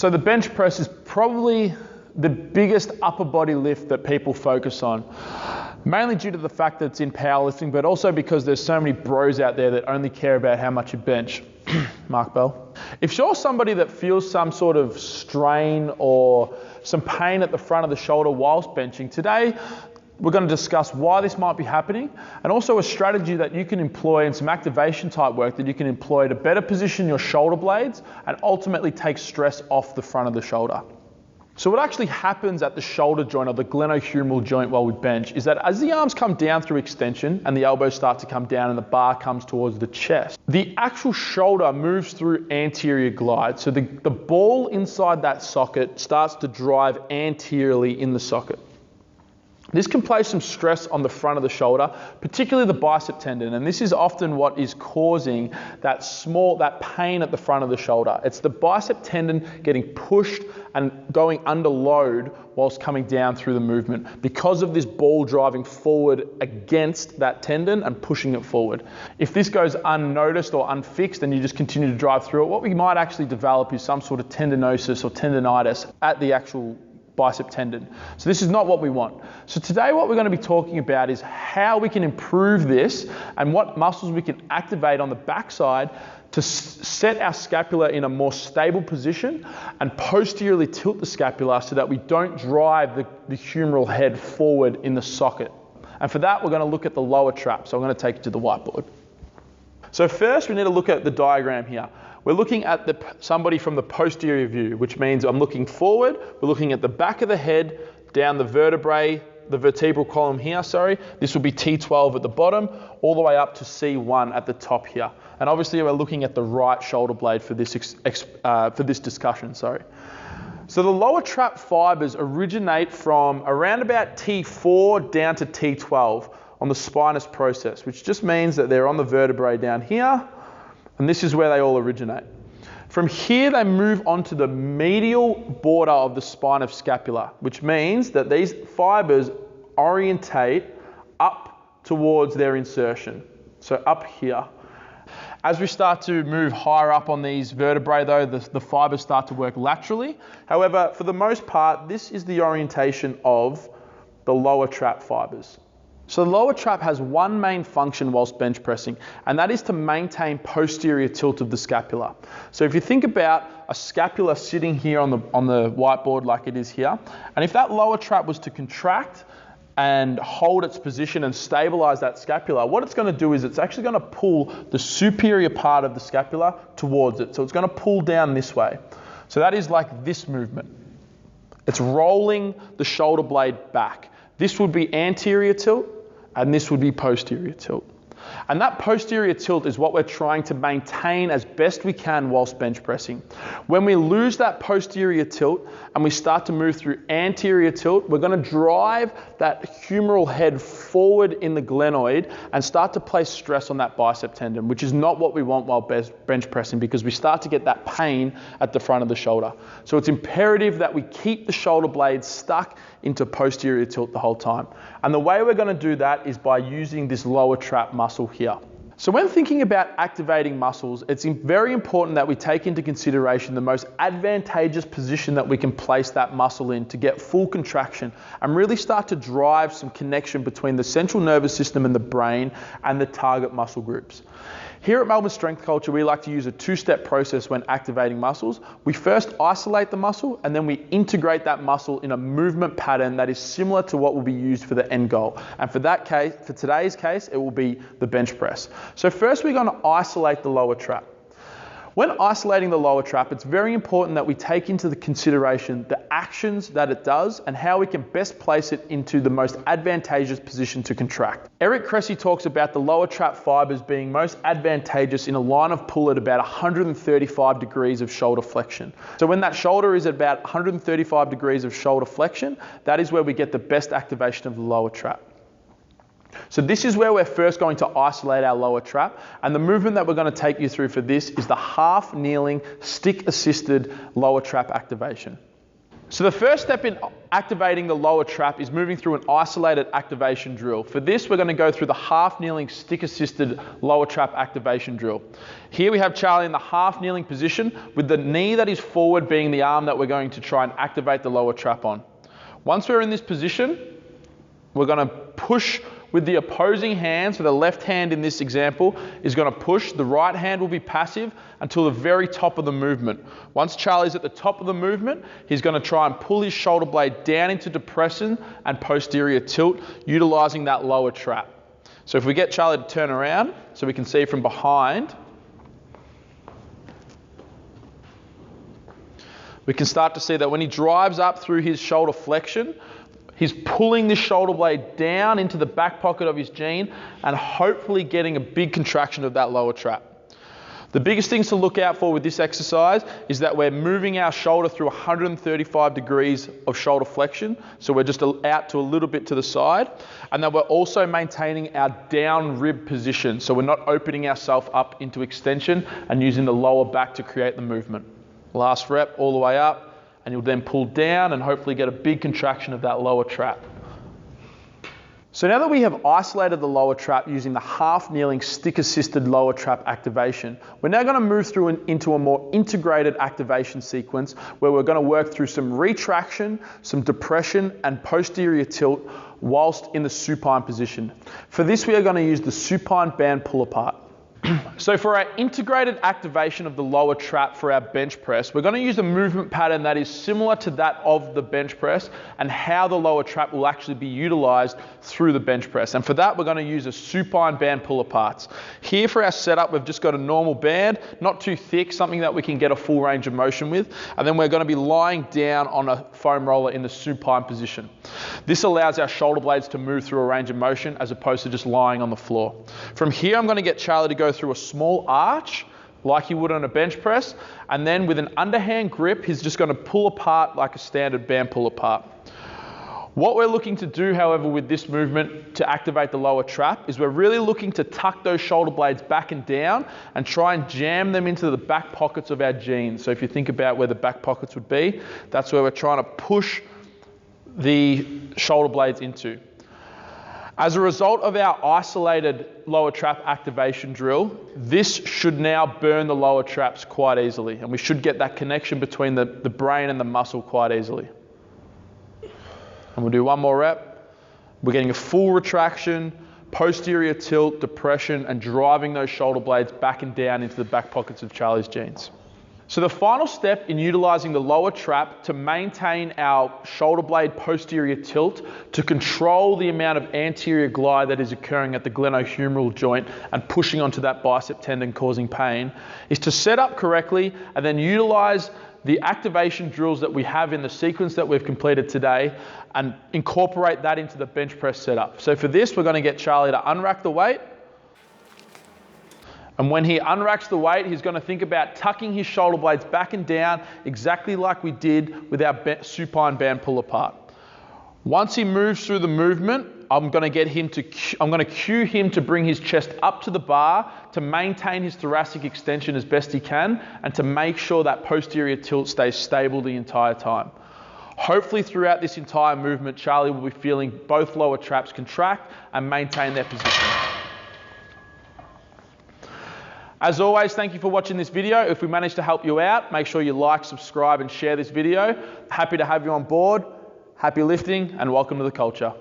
So the bench press is probably the biggest upper body lift that people focus on, mainly due to the fact that it's in powerlifting, but also because there's so many bros out there that only care about how much you bench. Mark Bell. If you're somebody that feels some sort of strain or some pain at the front of the shoulder whilst benching, today we're going to discuss why this might be happening, and also a strategy that you can employ and some activation type work that you can employ to better position your shoulder blades and ultimately take stress off the front of the shoulder. So what actually happens at the shoulder joint or the glenohumeral joint while we bench is that as the arms come down through extension and the elbows start to come down and the bar comes towards the chest, the actual shoulder moves through anterior glide. So the ball inside that socket starts to drive anteriorly in the socket. This can place some stress on the front of the shoulder, particularly the bicep tendon, and this is often what is causing that pain at the front of the shoulder. It's the bicep tendon getting pushed and going under load whilst coming down through the movement because of this ball driving forward against that tendon and pushing it forward. If this goes unnoticed or unfixed and you just continue to drive through it, what we might actually develop is some sort of tendinosis or tendinitis at the actual bicep tendon. So this is not what we want. So today what we're going to be talking about is how we can improve this and what muscles we can activate on the backside to set our scapula in a more stable position and posteriorly tilt the scapula so that we don't drive the humeral head forward in the socket. And for that, we're going to look at the lower trap. So I'm going to take you to the whiteboard. So first, we need to look at the diagram here. We're looking at somebody from the posterior view, which means I'm looking forward. We're looking at the back of the head, down the vertebrae, the vertebral column here, sorry. This will be T12 at the bottom, all the way up to C1 at the top here. And obviously we're looking at the right shoulder blade for this discussion, sorry. So the lower trap fibers originate from around about T4 down to T12 on the spinous process, which just means that they're on the vertebrae down here, and this is where they all originate. From here, they move onto the medial border of the spine of scapula, which means that these fibers orientate up towards their insertion. So up here. As we start to move higher up on these vertebrae though, the fibers start to work laterally. However, for the most part, this is the orientation of the lower trap fibers. So the lower trap has one main function whilst bench pressing, and that is to maintain posterior tilt of the scapula. So if you think about a scapula sitting here on the whiteboard like it is here, and if that lower trap was to contract and hold its position and stabilize that scapula, what it's going to do is it's actually going to pull the superior part of the scapula towards it. So it's going to pull down this way. So that is like this movement. It's rolling the shoulder blade back. This would be anterior tilt, and this would be posterior tilt. And that posterior tilt is what we're trying to maintain as best we can whilst bench pressing. When we lose that posterior tilt and we start to move through anterior tilt, we're going to drive that humeral head forward in the glenoid and start to place stress on that bicep tendon, which is not what we want while bench pressing because we start to get that pain at the front of the shoulder. So it's imperative that we keep the shoulder blades stuck into posterior tilt the whole time. And the way we're going to do that is by using this lower trap muscle here. So when thinking about activating muscles, it's very important that we take into consideration the most advantageous position that we can place that muscle in to get full contraction and really start to drive some connection between the central nervous system and the brain and the target muscle groups. Here at Melbourne Strength Culture, we like to use a two-step process when activating muscles. We first isolate the muscle and then we integrate that muscle in a movement pattern that is similar to what will be used for the end goal. And for today's case, it will be the bench press. So first we're going to isolate the lower trap. When isolating the lower trap, it's very important that we take into the consideration the actions that it does and how we can best place it into the most advantageous position to contract. Eric Cressy talks about the lower trap fibers being most advantageous in a line of pull at about 135 degrees of shoulder flexion. So when that shoulder is at about 135 degrees of shoulder flexion, that is where we get the best activation of the lower trap. So this is where we're first going to isolate our lower trap, and the movement that we're going to take you through for this is the half kneeling stick assisted lower trap activation. So the first step in activating the lower trap is moving through an isolated activation drill. For this, we're going to go through the half kneeling stick assisted lower trap activation drill. Here we have Charlie in the half kneeling position with the knee that is forward being the arm that we're going to try and activate the lower trap on. Once we're in this position, we're going to push with the opposing hand. So the left hand in this example is going to push. The right hand will be passive until the very top of the movement. Once Charlie's at the top of the movement, he's going to try and pull his shoulder blade down into depression and posterior tilt, utilizing that lower trap. So if we get Charlie to turn around so we can see from behind, we can start to see that when he drives up through his shoulder flexion, he's pulling the shoulder blade down into the back pocket of his jean and hopefully getting a big contraction of that lower trap. The biggest things to look out for with this exercise is that we're moving our shoulder through 135 degrees of shoulder flexion. So we're just out to a little bit to the side. And then we're also maintaining our down rib position. So we're not opening ourselves up into extension and using the lower back to create the movement. Last rep all the way up. And you'll then pull down and hopefully get a big contraction of that lower trap. So now that we have isolated the lower trap using the half kneeling stick assisted lower trap activation, we're now going to move through into a more integrated activation sequence where we're going to work through some retraction, some depression and posterior tilt whilst in the supine position. For this, we are going to use the supine band pull apart. So for our integrated activation of the lower trap for our bench press, we're going to use a movement pattern that is similar to that of the bench press and how the lower trap will actually be utilized through the bench press. And for that, we're going to use a supine band pull aparts. Here for our setup, we've just got a normal band, not too thick, something that we can get a full range of motion with. And then we're going to be lying down on a foam roller in the supine position. This allows our shoulder blades to move through a range of motion as opposed to just lying on the floor. From here, I'm going to get Charlie to go through a small arch like he would on a bench press, and then with an underhand grip, he's just going to pull apart like a standard band pull apart. What we're looking to do, however, with this movement to activate the lower trap is we're really looking to tuck those shoulder blades back and down and try and jam them into the back pockets of our jeans. So if you think about where the back pockets would be, that's where we're trying to push the shoulder blades into. As a result of our isolated lower trap activation drill, this should now burn the lower traps quite easily, and we should get that connection between the brain and the muscle quite easily. And we'll do one more rep. We're getting a full retraction, posterior tilt, depression, and driving those shoulder blades back and down into the back pockets of Charlie's jeans. So the final step in utilizing the lower trap to maintain our shoulder blade posterior tilt to control the amount of anterior glide that is occurring at the glenohumeral joint and pushing onto that bicep tendon causing pain is to set up correctly and then utilize the activation drills that we have in the sequence that we've completed today and incorporate that into the bench press setup. So for this, we're going to get Charlie to unrack the weight. And when he unracks the weight, he's going to think about tucking his shoulder blades back and down exactly like we did with our supine band pull apart. Once he moves through the movement, I'm going to cue him to bring his chest up to the bar to maintain his thoracic extension as best he can and to make sure that posterior tilt stays stable the entire time. Hopefully throughout this entire movement, Charlie will be feeling both lower traps contract and maintain their position. As always, thank you for watching this video. If we managed to help you out, make sure you like, subscribe, and share this video. Happy to have you on board. Happy lifting, and welcome to the culture.